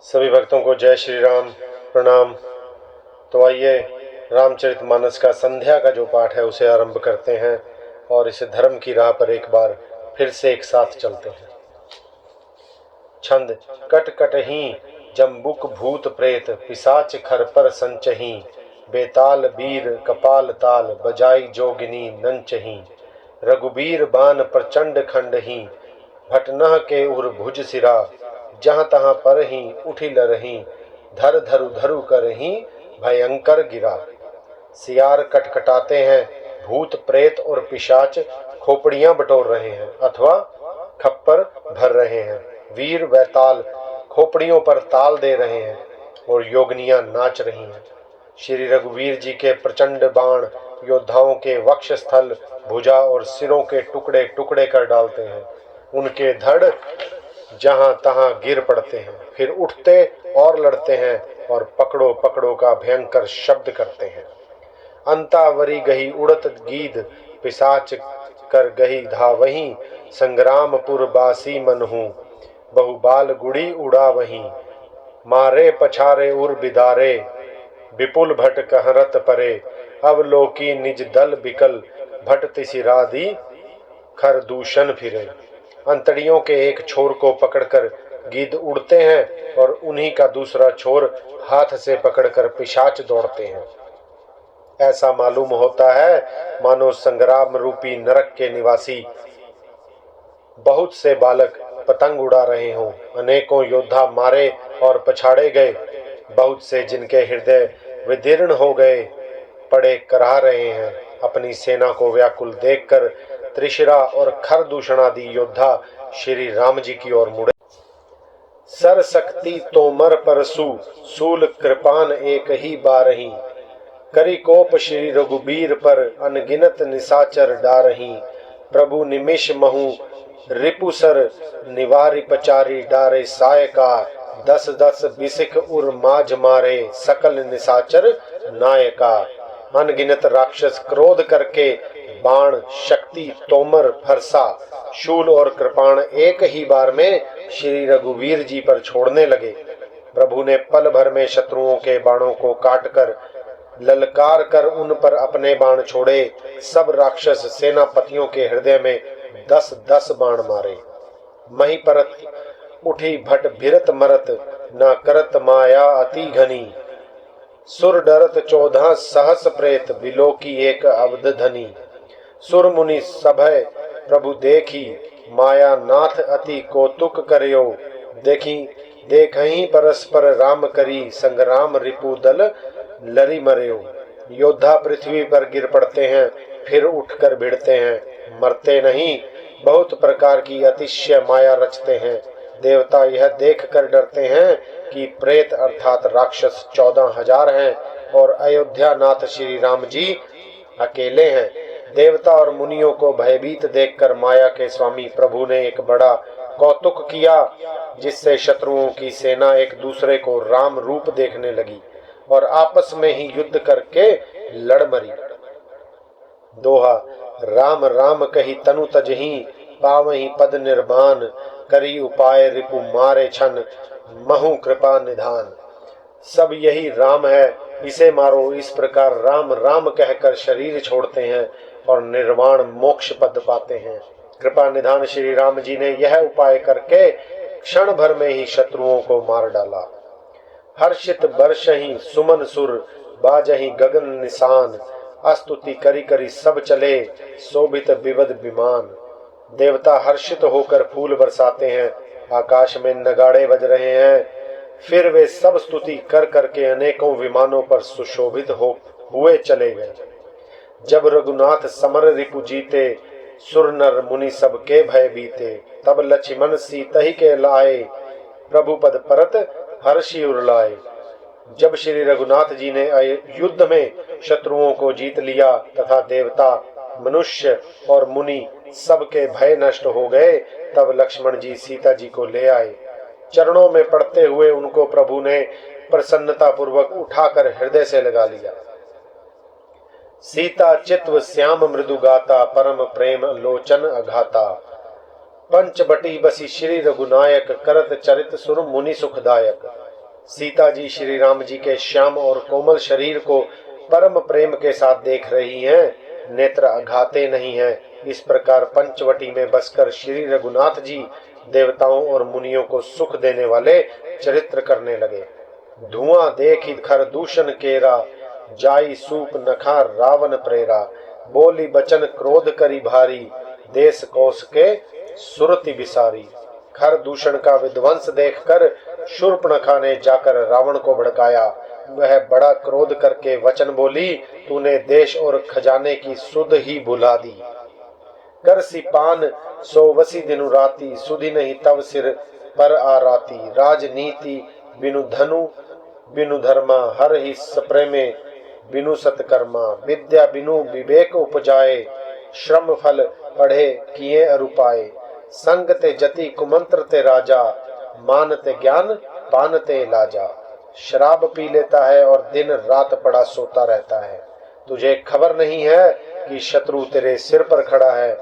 सभी भक्तों को जय श्री राम, प्रणाम। तो आइए रामचरितमानस का संध्या का जो पाठ है उसे आरंभ करते हैं और इस धर्म की राह पर एक बार फिर से एक साथ चलते हैं। छंद कट कट ही जम्बुक भूत प्रेत पिशाच खर पर संचही, बेताल बीर कपाल ताल बजाई जोगिनी नंचही, रघुबीर बान प्रचंड खंड ही, भटनह के उर भुज सिरा, जहाँ तहाँ पर ही उठी लरही, धर धरु धरु कर ही भयंकर गिरा। सियार कटकटाते हैं, भूत प्रेत और पिशाच खोपड़ियां बटोर रहे हैं अथवा खप्पर भर रहे हैं। वीर वैताल खोपड़ियों पर ताल दे रहे हैं और योगनियां नाच रही हैं। श्री रघुवीर जी के प्रचंड बाण योद्धाओं के वक्षस्थल, भुजा और सिरों के टुकड़े टुकड़े कर डालते हैं। उनके धड़ जहां तहां गिर पड़ते हैं, फिर उठते और लड़ते हैं और पकड़ो पकड़ो का भयंकर शब्द करते हैं। अंतावरी गही उड़त गीध, पिशाच कर गही धावही, संग्रामपुर बासी मनहू, बहुबाल गुड़ी उड़ा वहीं, मारे पछारे उर बिदारे, विपुल भट कहरत परे, अवलोकी निज दल बिकल, भट तिसिरादी खरदूषण फिरे। अंतड़ियों के एक छोर को पकड़कर गिद्ध उड़ते हैं और उन्हीं का दूसरा छोर हाथ से पकड़कर पिशाच दौड़ते हैं। ऐसा मालूम होता है मानो संग्राम रूपी नरक के निवासी बहुत से बालक पतंग उड़ा रहे हों। अनेकों योद्धा मारे और पछाड़े गए, बहुत से जिनके हृदय विदीर्ण हो गए पड़े कराह रहे हैं। अपनी सेना को व्याकुल देखकर त्रिशिरा और खरदूषणादि योद्धा श्री राम जी की ओर मुड़े। सर शक्ति तोमर परसु, सूल कृपान एक ही बारही, करी कोप श्री रघुबीर पर, अनगिनत निशाचर डारही, प्रभु निमिष महु रिपुसर, निवारी पचारी डारे सायका, दस दस बिसिक उर माज मारे, सकल निशाचर नायका। अनगिनत राक्षस क्रोध करके बाण शक्ति तोमर फरसा, शूल और कृपाण एक ही बार में श्री रघुवीर जी पर छोड़ने लगे। प्रभु ने पल भर में शत्रुओं के बाणों को काटकर ललकार कर उन पर अपने बाण छोड़े। सब राक्षस सेनापतियों के हृदय में 10-10 बाण मारे। मही परत उठी भट भिरत मरत, न करत माया अति घनी, सुर डरत 14 सहस प्रेत, बिलोकी एक अवध धनी। सुर मुनि सभय प्रभु देखी, माया नाथ अति कौतुक करयो, देखी देखहीं परस्पर राम करी, संग्राम रिपु दल लरी मरयो। योद्धा पृथ्वी पर गिर पड़ते हैं, फिर उठकर भिड़ते हैं, मरते नहीं, बहुत प्रकार की अतिशय माया रचते हैं। देवता यह देख कर डरते हैं कि प्रेत अर्थात राक्षस 14,000 हैं और अयोध्या नाथ श्री राम जी अकेले हैं। देवता और मुनियों को भयभीत देखकर माया के स्वामी प्रभु ने एक बड़ा कौतुक किया, जिससे शत्रुओं की सेना एक दूसरे को राम रूप देखने लगी और आपस में ही युद्ध करके लड़ मरी। दोहा राम राम कही तनु तजही, पावही पद निर्बान, करी उपाय रिपु मारे छन, महु कृपा निधान। सब यही राम है, इसे मारो, इस प्रकार राम राम कहकर शरीर छोड़ते हैं और निर्वाण मोक्ष पद पाते हैं। कृपा निधान श्री राम जी ने यह उपाय करके क्षण भर में ही शत्रुओं को मार डाला। हर्षित बरसही सुमन सुर, बाजही गगन निशान, अस्तुति करी करी सब चले, शोभित विविध विमान। देवता हर्षित होकर फूल बरसाते हैं, आकाश में नगाड़े बज रहे हैं, फिर वे सब स्तुति कर करके अनेकों विमानों पर सुशोभित हुए चले गए। जब रघुनाथ समर रिपु जीते, सुर नर मुनि सबके भय बीते, तब लक्ष्मण सीतहि के लाए, प्रभु पद परत हर्षि उरलाए। जब श्री रघुनाथ जी ने युद्ध में शत्रुओं को जीत लिया तथा देवता मनुष्य और मुनि सबके भय नष्ट हो गए, तब लक्ष्मण जी सीता जी को ले आए। चरणों में पड़ते हुए उनको प्रभु ने प्रसन्नता पूर्वक उठाकर हृदय से लगा लिया। सीता चित्व श्याम मृदु गाता, परम प्रेम लोचन अघाता, पंचबटी बसी श्री रघुनायक, करत चरित सुर मुनि सुखदायक। सीता जी श्री राम जी के श्याम और कोमल शरीर को परम प्रेम के साथ देख रही हैं, नेत्र अघाते नहीं हैं। इस प्रकार पंचवटी में बसकर श्री रघुनाथ जी देवताओं और मुनियों को सुख देने वाले चरित्र करने लगे। धुआं देखी खर दूषण केरा, जाई सूप नखा रावण प्रेरा। बोली बचन क्रोध करी भारी, देश कोस के सुरति बिसारी। खर दूषण का विध्वंस देखकर शूर्पणखा ने जाकर रावण को भड़काया। वह बड़ा क्रोध करके वचन बोली, तूने देश और खजाने की सुध ही भुला दी। कर सिपान सो वसी दिनु राती, सुधि नहीं तव सिर पर आराती। राजनीति बिनु धनु बिनु धर्मा, हर ही सप्रेमे बिनु सतकर्मा। विद्या बिनु विवेक उपजाए, श्रम फल पढ़े किए अरुपाए। संग ते जति कुमंत्र ते राजा, मानते ज्ञान पानते लाजा। शराब पी लेता है और दिन रात पड़ा सोता रहता है। तुझे खबर नहीं है कि शत्रु तेरे सिर पर खड़ा है।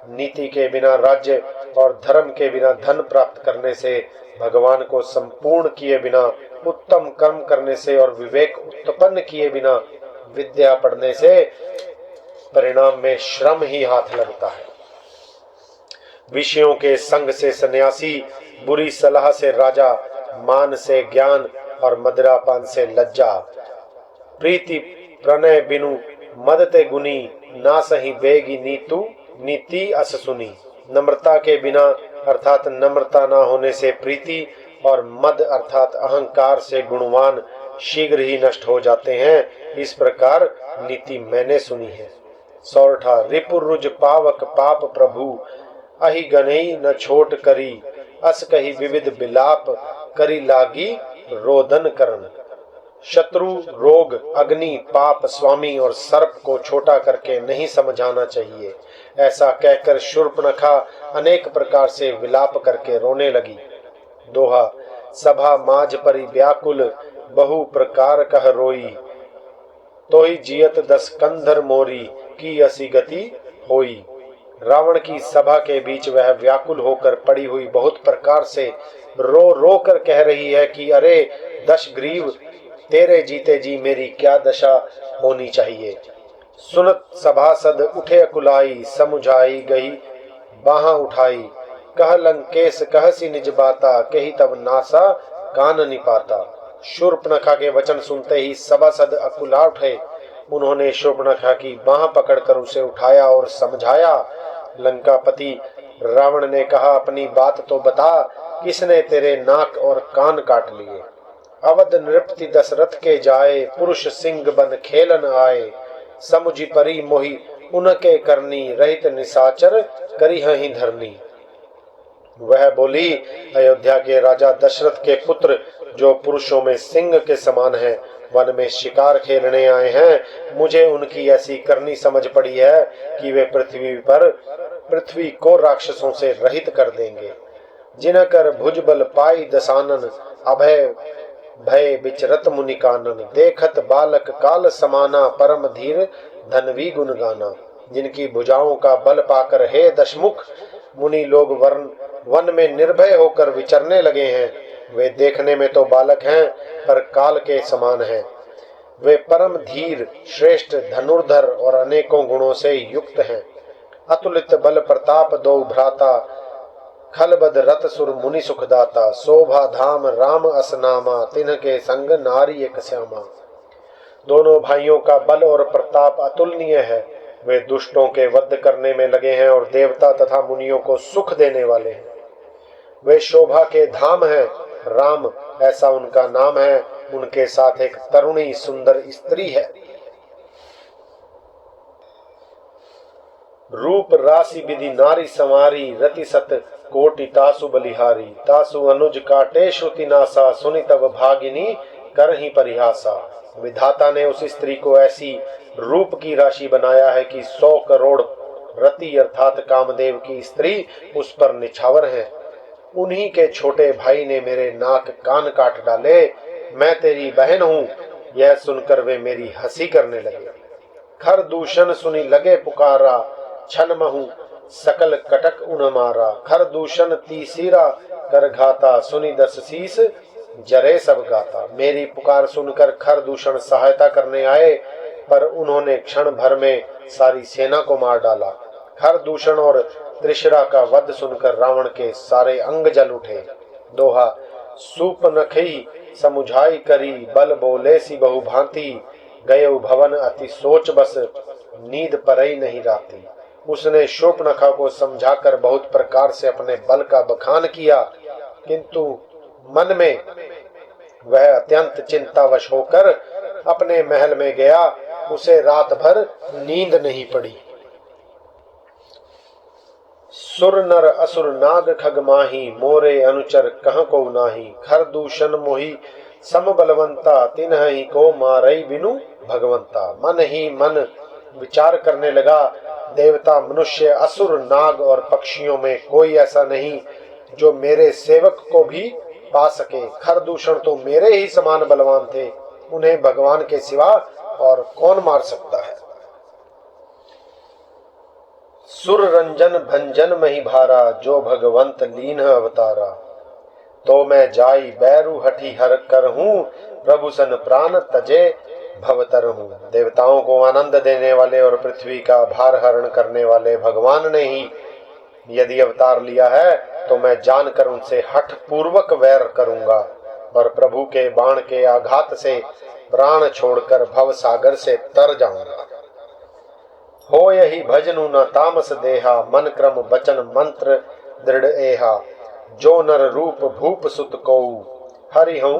नीति के बिना राज्य और धर्म के बिना धन प्राप्त करने से, भगवान को संपूर्ण किए बिना उत्तम कर्म करने से और विवेक उत्पन्न किए बिना विद्या पढ़ने से परिणाम में श्रम ही हाथ लगता है। विषयों के संग से सन्यासी, बुरी सलाह से राजा, मान से ज्ञान और मदिरापान से लज्जा। प्रीति प्रणय बिनु मदते गुनी, ना सही बेगी नीतु नीति अस सुनी। नम्रता के बिना अर्थात नम्रता ना होने से प्रीति और मद अर्थात अहंकार से गुणवान शीघ्र ही नष्ट हो जाते हैं। इस प्रकार नीति मैंने सुनी है। सौरठा रिपुरुज पावक पाप प्रभु, अहि गनई न छोट करी। अस कही विविध बिलाप, करी लागी रोदन करन। शत्रु, रोग, अग्नि, पाप, स्वामी और सर्प को छोटा करके नहीं समझाना चाहिए। ऐसा कहकर शूर्पणखा अनेक प्रकार से विलाप करके रोने लगी। दोहा सभा माज परि व्याकुल, बहु प्रकार कह रोई। तो ही जियत दस कंधर मोरी, की असी गति होई। रावण की सभा के बीच वह व्याकुल होकर पड़ी हुई बहुत प्रकार से रो रो कर कह रही है कि अरे दशग्रीव, तेरे जीते जी मेरी क्या दशा होनी चाहिए। सुनत सभासद उठे अकुलाई, समुझाई गई बाहा उठाई। कह लंकेश कहसी निज बाता, कही तब नासा कान निपाता। शूर्पणखा के वचन सुनते ही सभासद अकुला उठे। उन्होंने शूर्पणखा की बाह पकड़कर उसे उठाया और समझाया। लंकापति रावण ने कहा, अपनी बात तो बता, किसने तेरे नाक और कान काट लिए। अवध नृपति दशरथ के जाए, पुरुष सिंह बन खेलन आए। समुझी परी मोहि उनके करनी, रहित निशाचर करी हहीं धरनी। वह बोली, अयोध्या के राजा दशरथ के पुत्र जो पुरुषों में सिंह के समान हैं, वन में शिकार खेलने आए हैं। मुझे उनकी ऐसी करनी समझ पड़ी है कि वे पृथ्वी को राक्षसों से रहित कर देंगे। जिनकर भुजबल पाई दसानन, अभय भय विचरत मुनि कानन। देखत बालक काल समाना, परम धीर धनवी गुण गाना। जिनकी भुजाओं का बल पाकर हे दशमुख मुनि लोग वन में निर्भय होकर विचरने लगे हैं। वे देखने में तो बालक हैं, पर काल के समान हैं। वे परम धीर, श्रेष्ठ धनुर्धर और अनेकों गुणों से युक्त हैं। अतुलित बल प्रताप दो भ्राता, खलबद रत सुर मुनि सुखदाता। शोभा धाम राम असनामा, तिन्ह संग नारी एक श्यामा। दोनों भाइयों का बल और प्रताप अतुलनीय है। वे दुष्टों के वध करने में लगे हैं और देवता तथा मुनियों को सुख देने वाले हैं। वे शोभा के धाम हैं, राम ऐसा उनका नाम है। उनके साथ एक तरुणी सुंदर स्त्री है। रूप राशि विधि नारी संवारी, रति सत कोटि तासु बलिहारी। तासु अनुज काटे श्रुति नासा, सुनि तब भागिनी करहि परिहासा। विधाता ने उस स्त्री को ऐसी रूप की राशि बनाया है कि 100 करोड़ रति अर्थात कामदेव की स्त्री उस पर निछावर है। उन्हीं के छोटे भाई ने मेरे नाक कान काट डाले। मैं तेरी बहन हूँ। यह सुनकर वे मेरी हंसी करने लगे। खर दूषण सुनी लगे पुकारा, छन महु सकल कटक उन मारा। खर दूषण तीसीरा कर घाता, सुनी 10 शीस जरे सब गाता। मेरी पुकार सुनकर खरदूषण सहायता करने आए, पर उन्होंने क्षण भर में सारी सेना को मार डाला। खरदूषण और त्रिशरा का वध सुनकर रावण के सारे अंग जल उठे। दोहा, सूपनखी समुझाई करी, बल बोले सी बहु भांति, गये भवन अति सोच बस, नींद परई नहीं राती। उसने शूर्पणखा को समझाकर बहुत प्रकार से अपने बल का बखान किया, किंतु मन में वह अत्यंत चिंतावश होकर अपने महल में गया। उसे रात भर नींद नहीं पड़ी। सुर नर असुर नाग खग माही, मोरे अनुचर कह को नाही, खरदूषण मोही सम बलवंता, तिन्हि को मारई बिनु भगवंता। मन ही मन विचार करने लगा, देवता मनुष्य असुर नाग और पक्षियों में कोई ऐसा नहीं जो मेरे सेवक को भी पा सके। खरदूषण तो मेरे ही समान बलवान थे, उन्हें भगवान के सिवा और कौन मार सकता है। सुर रंजन भंजन मही भारा, जो भगवंत लीन अवतारा, तो मैं जाई बैरु हठी हर कर हूँ, प्रभु सन प्राण तजे भवतर हूँ। देवताओं को आनंद देने वाले और पृथ्वी का भार हरण करने वाले भगवान ने ही यदि अवतार लिया है, तो मैं जानकर उनसे हठ पूर्वक वैर करूंगा और प्रभु के बाण के आघात से प्राण छोड़कर भव सागर से तर जाऊंगा। हो यही भजनु न तामस देहा, मन क्रम वचन मंत्र दृढ़ एहा, जो नर रूप भूप सुत को, हरि हूं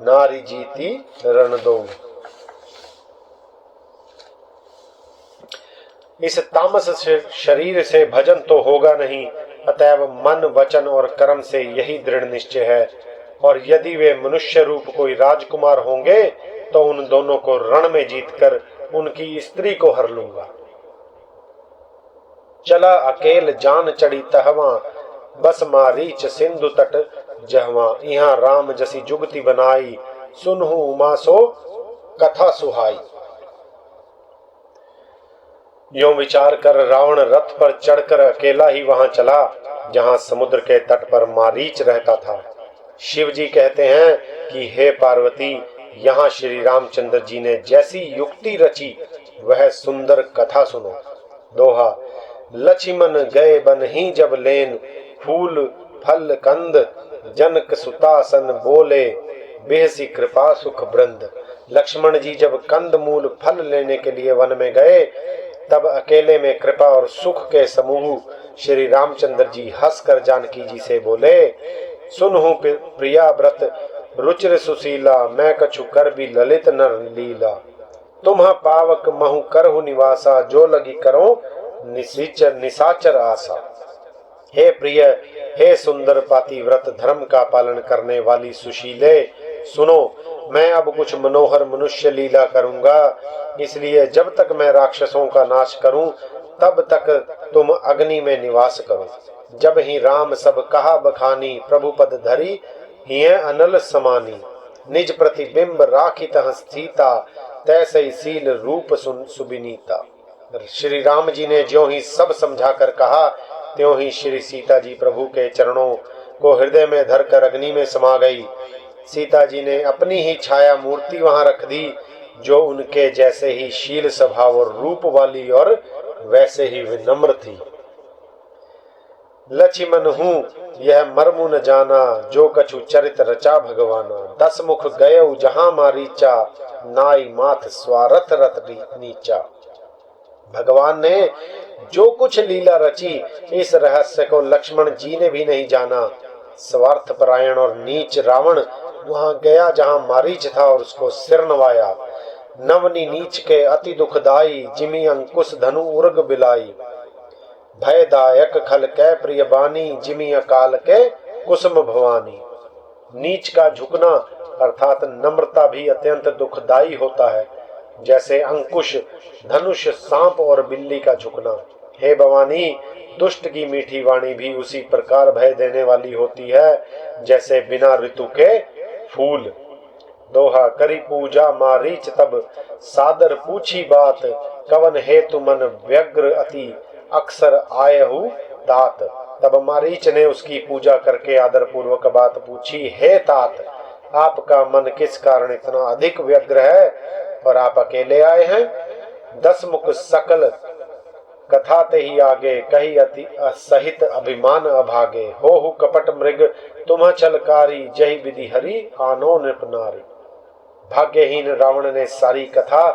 नारी जीती रण दो। इस तामस शरीर से भजन तो होगा नहीं, अतएव मन वचन और कर्म से यही दृढ़ निश्चय है। और यदि वे मनुष्य रूप कोई राजकुमार होंगे तो उन दोनों को रण में जीतकर उनकी स्त्री को हर लूंगा। चला अकेल जान चढ़ी तहवा, बस मारीच सिंधु तट जहवा, यहाँ राम जसी जुगति बनाई, सुनहु उमा सो कथा सुहाई। यों विचार कर रावण रथ पर चढ़कर अकेला ही वहां चला जहां समुद्र के तट पर मारीच रहता था। शिव जी कहते हैं कि हे पार्वती, यहाँ श्री रामचंद्र जी ने जैसी युक्ति रची वह सुंदर कथा सुनो। दोहा, लक्ष्मण गए बन ही जब लेन, फूल फल कंद जनक सुतासन बोले, बेहसी कृपा सुख वृंद। लक्ष्मण जी जब कंद मूल फल लेने के लिए वन में गए, तब अकेले में कृपा और सुख के समूह श्री रामचंद्र जी हंसकर जानकी जी से बोले, सुनहु प्रिया व्रत रुचिर सुशीला, मैं कछु कर भी ललित नर लीला, तुम्ह पावक महु करहु निवासा, जो लगी करो निसाचर आशा। हे प्रिय, हे सुंदर पातिव्रत धर्म का पालन करने वाली सुशीले, सुनो, मैं अब कुछ मनोहर मनुष्य लीला करूंगा। इसलिए जब तक मैं राक्षसों का नाश करूं, तब तक तुम अग्नि में निवास करो। जब ही राम सब कहा बखानी, प्रभु पद धरी हिय अनल समानी, निज प्रतिबिंब राखित सीता, तैसे सील रूप सुबिनीता। श्री राम जी ने ज्यों ही सब समझाकर कहा, त्यों ही श्री सीता जी प्रभु के चरणों को हृदय में धरकर अग्नि में समा गई। सीता जी ने अपनी ही छाया मूर्ति वहां रख दी, जो उनके जैसे ही शील स्वभाव और रूप वाली और वैसे ही विनम्र थी। लक्ष्मण हूँ यह मर्मु न जाना, जो कछु चरित रचा भगवाना, 10 मुख गये जहां मारीचा, नाई माथ स्वारथ रत नीचा। भगवान ने जो कुछ लीला रची, इस रहस्य को लक्ष्मण जी ने भी नहीं जाना। स्वार्थ परायण और नीच रावण वहां गया जहां मारीच था और उसको सिर नवाया। नवनी नीच के अति दुखदाई, जिमी अंकुश धनु उर्ग बिलाई, भयदायक खल कै प्रिय बानी, जिमी अकाल के कुसुम भवानी। नीच का झुकना अर्थात नम्रता भी अत्यंत दुखदाई होता है, जैसे अंकुश धनुष सांप और बिल्ली का झुकना। हे भवानी, दुष्ट की मीठी वाणी भी उसी प्रकार भय देने वाली होती है, जैसे बिना ऋतु के फूल। दोहा, करी पूजा मारीच तब, सादर पूछी बात, कवन हेतु मन व्यग्र अति, अक्सर आयहु तात। तब मारीच ने उसकी पूजा करके आदर पूर्वक बात पूछी, हे तात, आपका मन किस कारण इतना अधिक व्यग्र है और आप अकेले आए हैं? 10 मुख सकल कथा ते ही आगे, कही अति सहित अभिमान अभागे। हो कपट मृग तुम छलकारी, जही विधि हरि आनो नृपनारी। भाग्यहीन रावण ने सारी कथा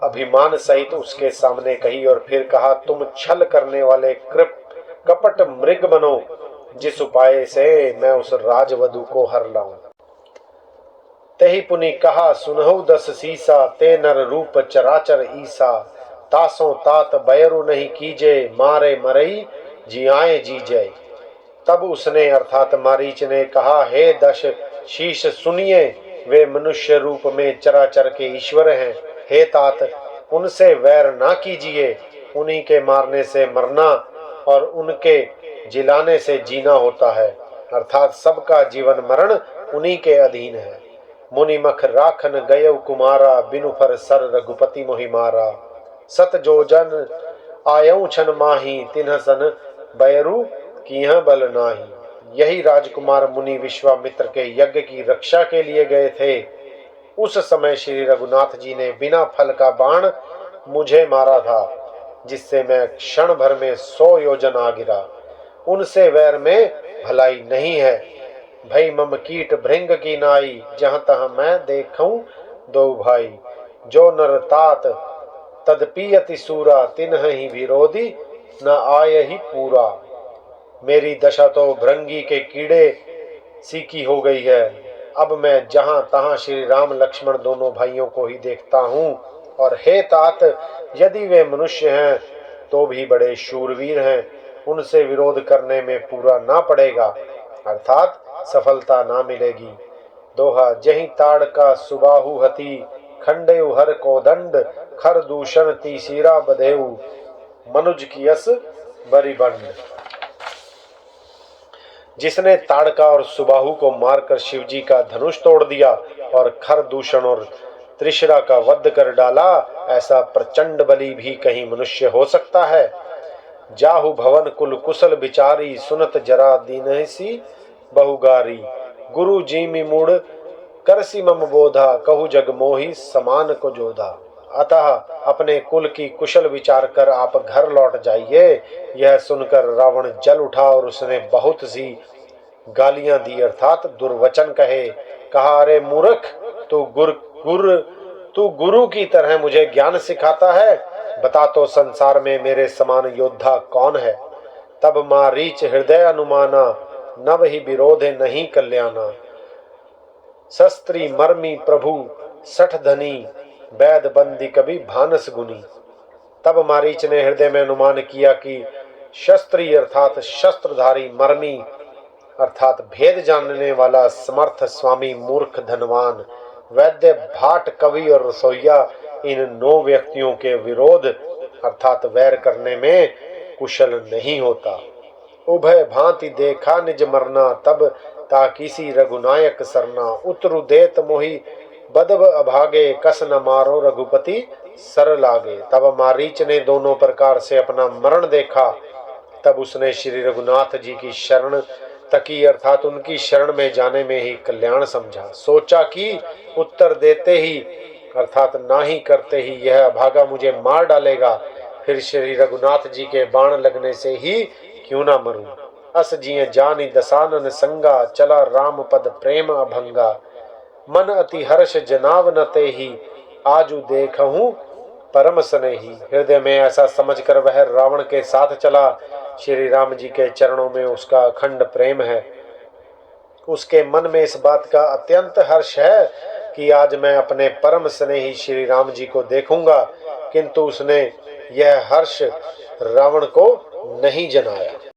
अभिमान सहित उसके सामने कही और फिर कहा, तुम छल करने वाले कपट मृग बनो, जिस उपाय से मैं उस राजवधु को हर लाऊं। तही पुनि कहा, सुनहु 10 सीसा, ते नर रूप चराचर ईसा। तासों तात बैरु नहीं कीजे, मारे मरई जियाए जी जय। तब उसने अर्थात मारीच ने कहा, हे 10 शीश सुनिए, वे मनुष्य रूप में चराचर के ईश्वर हैं। हे तात, उनसे वैर ना कीजिए, उन्हीं के मारने से मरना और उनके जिलाने से जीना होता है, अर्थात सबका जीवन मरण उन्हीं के अधीन है। मुनिमख राखन गयव कुमारा, बिनु फर सर रघुपति मोहि मारा। सत जो जन आयऊ छन माही, तिन्ह सन बैरु कीह बल नाही। यही राजकुमार मुनि विश्वामित्र के यज्ञ की रक्षा के लिए गए थे। उस समय श्री रघुनाथ जी ने बिना फल का बाण मुझे मारा था, जिससे मैं क्षण भर में 100 योजन आ गिरा। उनसे वैर में भलाई नहीं है। भई मम कीट भृंग की नाई, जहां तहां मैं देखूं दो भाई। जो नर तात तदपि सूरा, तिन्ह ही विरोधी न आय ही पूरा। मेरी दशा तो भृंगी के कीड़े सी की हो गई है। अब मैं जहां तहां श्री राम लक्ष्मण दोनों भाइयों को ही देखता हूं। और हे तात, यदि वे मनुष्य हैं तो भी बड़े शूरवीर हैं, उनसे विरोध करने में पूरा ना पड़ेगा, अर्थात सफलता ना मिलेगी। दोहा, जहीं ताड़ का सुबाहु हति, खंडेउ हर को दंड, खर दूषण तीसीरा बधेउ, मनुज की यस बरिबंड। जिसने ताड़का और सुबाहु को मारकर शिवजी का धनुष तोड़ दिया और खर दूषण और त्रिशरा का वध कर डाला, ऐसा प्रचंड बली भी कहीं मनुष्य हो सकता है। जाहु भवन कुल कुशल बिचारी, सुनत जरा दीनसी बहुगारी। गुरु जीमि मूड करसी मम बोधा, कहु जग मोहि समान को जोधा। अतः अपने कुल की कुशल विचार कर आप घर लौट जाइए। यह सुनकर रावण जल उठा और उसने बहुत सी गालियां दी, अर्थात दुर्वचन कहे। कहा, अरे मूर्ख, तू गुरु की तरह मुझे ज्ञान सिखाता है। बता तो संसार में मेरे समान योद्धा कौन है। तब मारीच हृदय अनुमाना, नव ही विरोधे नहीं कल्याणा। शस्त्री मर्मी प्रभु सठ धनी, वैद बंदी कभी भानस गुनी। तब मारीच ने हृदय में अनुमान किया कि शस्त्री अर्थात शस्त्रधारी, मर्मी अर्थात भेद जानने वाला, समर्थ स्वामी, मूर्ख धनवान, वैद्य, भाट, कवि और रसोइया, इन 9 व्यक्तियों के विरोध अर्थात वैर करने में कुशल नहीं होता। उभय भांति देखा निज मरना, तब ताकिसी रघुनायक सरना। उतरु देत मोहि बदब अभागे, कस न मारो रघुपति सर लागे। तब मारीच ने दोनों प्रकार से अपना मरण देखा। तब उसने श्री रघुनाथ जी की शरण तकी, अर्थात उनकी शरण में जाने में ही कल्याण समझा। सोचा कि उत्तर देते ही अर्थात ना ही करते ही यह अभागा मुझे मार डालेगा, फिर श्री रघुनाथ जी के बाण लगने से ही क्यों ना मरूं। अस जिये जानी दसानन संगा, चला राम पद प्रेम अभंगा। मन अति हर्ष जनाव न ते ही, आजू देखहूं परम स्नेही। हृदय में ऐसा समझकर वह रावण के साथ चला। श्री राम जी के चरणों में उसका अखंड प्रेम है। उसके मन में इस बात का अत्यंत हर्ष है कि आज मैं अपने परम स्नेही श्री राम जी को देखूंगा, किंतु उसने यह हर्ष रावण को नहीं जनाया।